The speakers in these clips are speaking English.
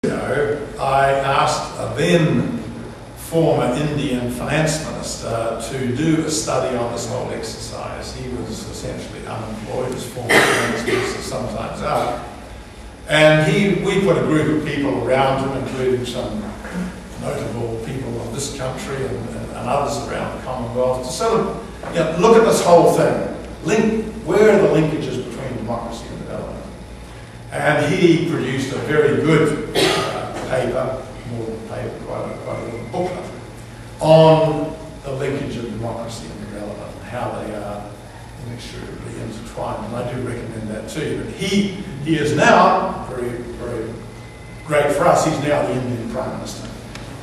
ago, I asked a then former Indian finance minister to do a study on this whole exercise. He was essentially unemployed, as former finance ministers sometimes are. And we put a group of people around him, including some notable people of this country and others around the Commonwealth, to sort of look at this whole thing. Where are the linkages between democracy and development? And he produced a very good paper, more than paper, quite a little booklet, on the linkage of democracy and development, and how they are inextricably intertwined. And I do recommend that to you. But he is now, very, very great for us, he's now the Indian Prime Minister.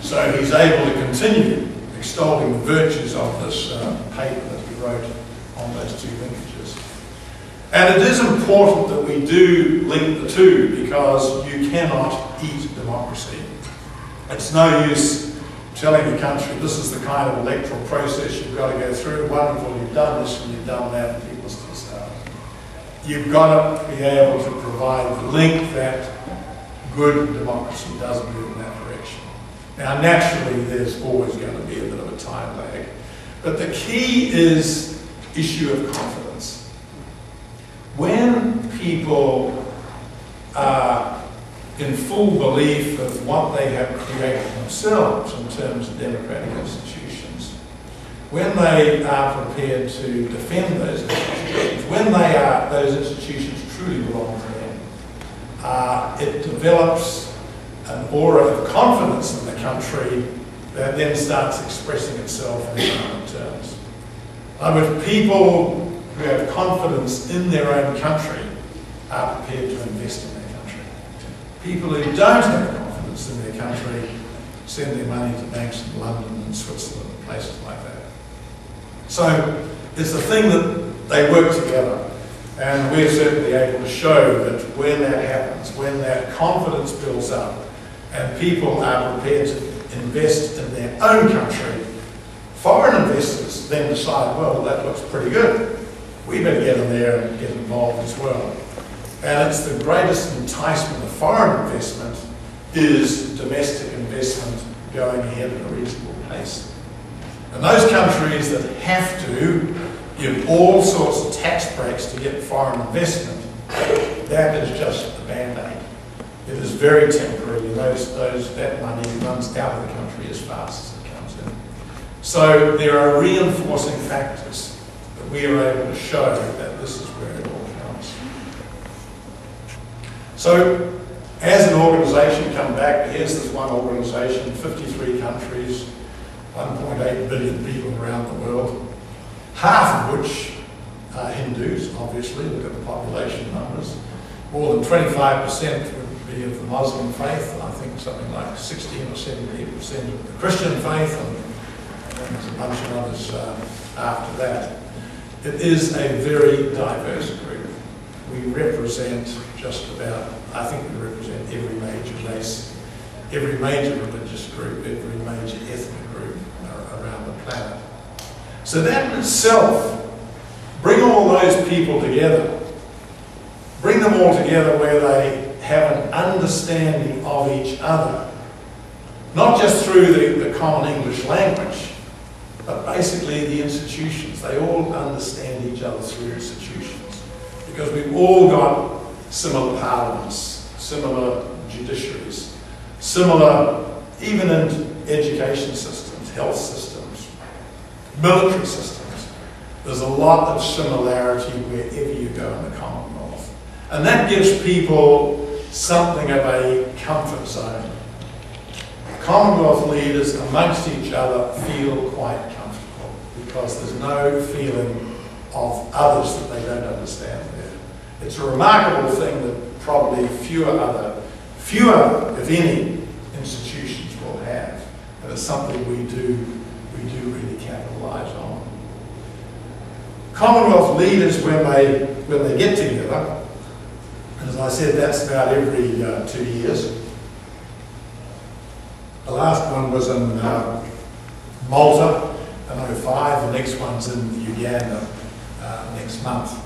So he's able to continue extolling the virtues of this paper that he wrote on those two linkages. And it is important that we do link the two, because you cannot eat democracy. It's no use telling the country this is the kind of electoral process you've got to go through. Wonderful, you've done this and you've done that, and people still start. You've got to be able to provide the link that good democracy does move in that direction. Now, naturally, there's always going to be a bit of a time lag. But the key is issue of confidence. When people are in full belief of what they have created themselves in terms of democratic institutions, when they are prepared to defend those institutions, when those institutions truly belong to them, it develops an aura of confidence in the country that then starts expressing itself in economic terms. With people who have confidence in their own country are prepared to invest in their country. People who don't have confidence in their country send their money to banks in London and Switzerland and places like that. So it's a thing that they work together, and we're certainly able to show that when that happens, when that confidence builds up and people are prepared to invest in their own country, foreign investors then decide, well, that looks pretty good. We better get in there and get involved as well. And it's the greatest enticement of foreign investment is domestic investment going ahead at a reasonable pace. And those countries that have to give all sorts of tax breaks to get foreign investment, that is just a band-aid. It is very temporary. That money runs out of the country as fast as it comes in. So there are reinforcing factors that we are able to show that this is where it all comes. So as an organisation, come back, here's this one organisation, 53 countries, 1.8 billion people around the world, half of which are Hindus, obviously, look at the population numbers. More than 25% would be of the Muslim faith, and I think something like 16 or 17% of the Christian faith, and there's a bunch of others after that. It is a very diverse group. We represent just about, I think we represent every major race, every major religious group, every major ethnic group around the planet. So that in itself, bring all those people together, bring them all together where they have an understanding of each other, not just through the common English language, but basically the institutions. They all understand each other through institutions, because we've all got similar parliaments, similar judiciaries, similar, even in education systems, health systems, military systems. There's a lot of similarity wherever you go in the Commonwealth. And that gives people something of a comfort zone. Commonwealth leaders amongst each other feel quite comfortable, because there's no feeling of others that they don't understand there. It's a remarkable thing that probably fewer, if any, institutions will have, and it's something we do really capitalise on. Commonwealth leaders, when they get together, as I said, that's about every 2 years. The last one was in Malta in 2005, the next one's in Uganda next month.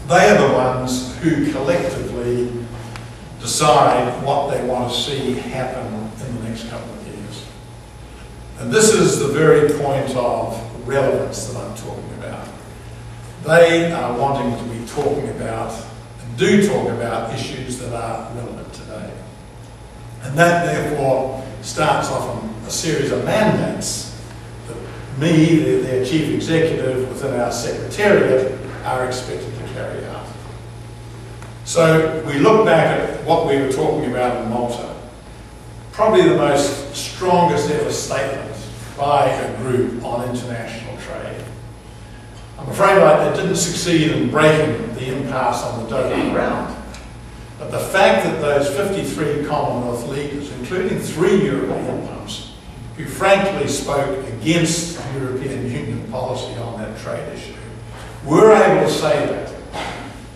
They are the ones who collectively decide what they want to see happen in the next couple of years. And this is the very point of relevance that I'm talking about. They are wanting to be talking about, and do talk about, issues that are relevant today. And that therefore starts off on a series of mandates that me, their chief executive, within our secretariat, are expected to carry out. So we look back at what we were talking about in Malta. Probably the most strongest ever statement by a group on international trade. I'm afraid it didn't succeed in breaking the impasse on the Doha round. But the fact that those 53 Commonwealth leaders, including 3 European ones, who frankly spoke against European Union policy on that trade issue, were able to say that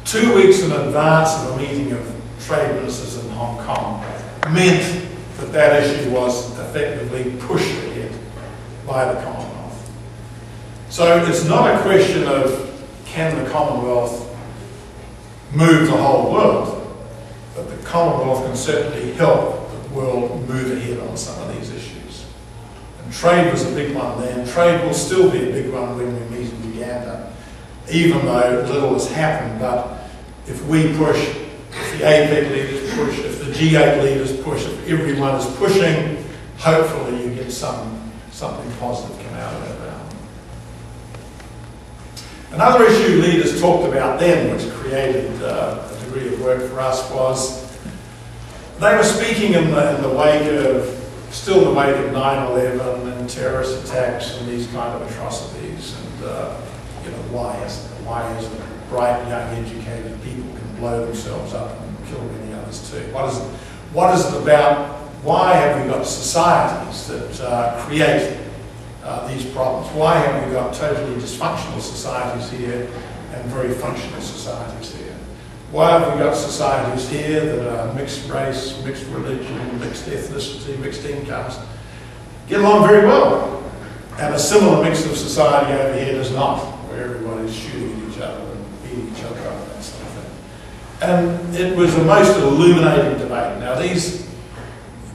2 weeks in advance of a meeting of trade ministers in Hong Kong, meant that that issue was effectively pushed ahead by the Commonwealth. So it's not a question of can the Commonwealth move the whole world, but the Commonwealth can certainly help the world move ahead on some of these issues. And trade was a big one then. Trade will still be a big one when we meet in Uganda, even though little has happened. But if we push, if the APEC leaders push, if the G8 leaders push, if everyone is pushing, hopefully you get something positive come out of that round. Another issue leaders talked about then, which created a degree of work for us, was they were speaking in the wake of, still the wake of 9/11 and terrorist attacks and these kind of atrocities, and you know, why is it bright, young, educated people can blow themselves up and kill many others too? What is it about? Why have we got societies that create these problems? Why have we got totally dysfunctional societies here and very functional societies here? Why have we got societies here that are mixed race, mixed religion, mixed ethnicity, mixed incomes, get along very well, and a similar mix of society over here does not, where everybody's shooting at each other and beating each other up and that sort of thing? And it was a most illuminating debate. Now these,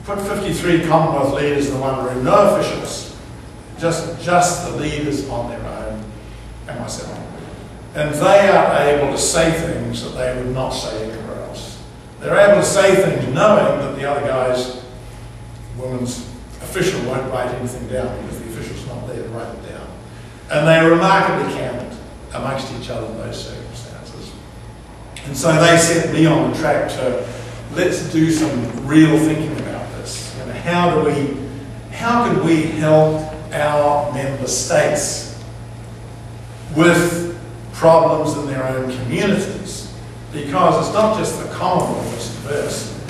put 53 Commonwealth leaders in the one room, no officials, just the leaders on their own, and myself. And they are able to say things that they would not say anywhere else. They're able to say things knowing that the other guy's, woman's official won't write anything down because the official's not there to write it down. And they are remarkably candid amongst each other in those circumstances. And so they set me on the track to, let's do some real thinking about this. You know, how can we help our member states with problems in their own communities? Because it's not just the Commonwealth that's diverse.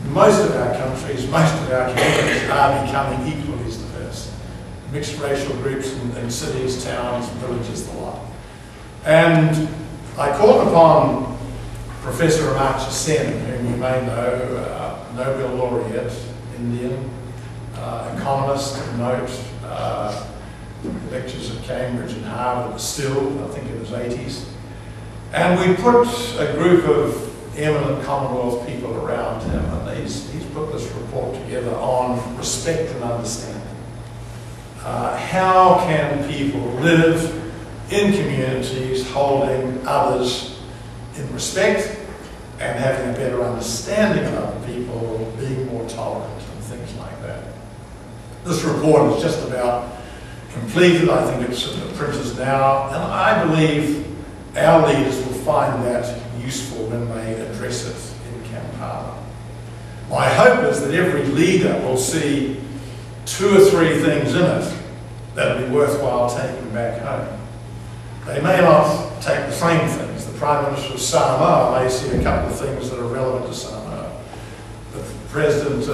Most of our countries, most of our communities are becoming equally as diverse. Mixed racial groups in cities, towns, villages, the lot. And I called upon Professor Amartya Sen, whom you may know, Nobel laureate, Indian, economist, note, lectures at Cambridge and Harvard still, I think in his 80s. And we put a group of eminent Commonwealth people around him, and he's put this report together on respect and understanding. How can people live in communities holding others in respect and having a better understanding of other people, being more tolerant and things like that? This report is just about completed. I think it's in the printers now, and I believe our leaders will find that useful when they address it in Kampala. My hope is that every leader will see 2 or 3 things in it that will be worthwhile taking back home. They may not take the same things. The Prime Minister of Samoa may see a couple of things that are relevant to Samoa. The President of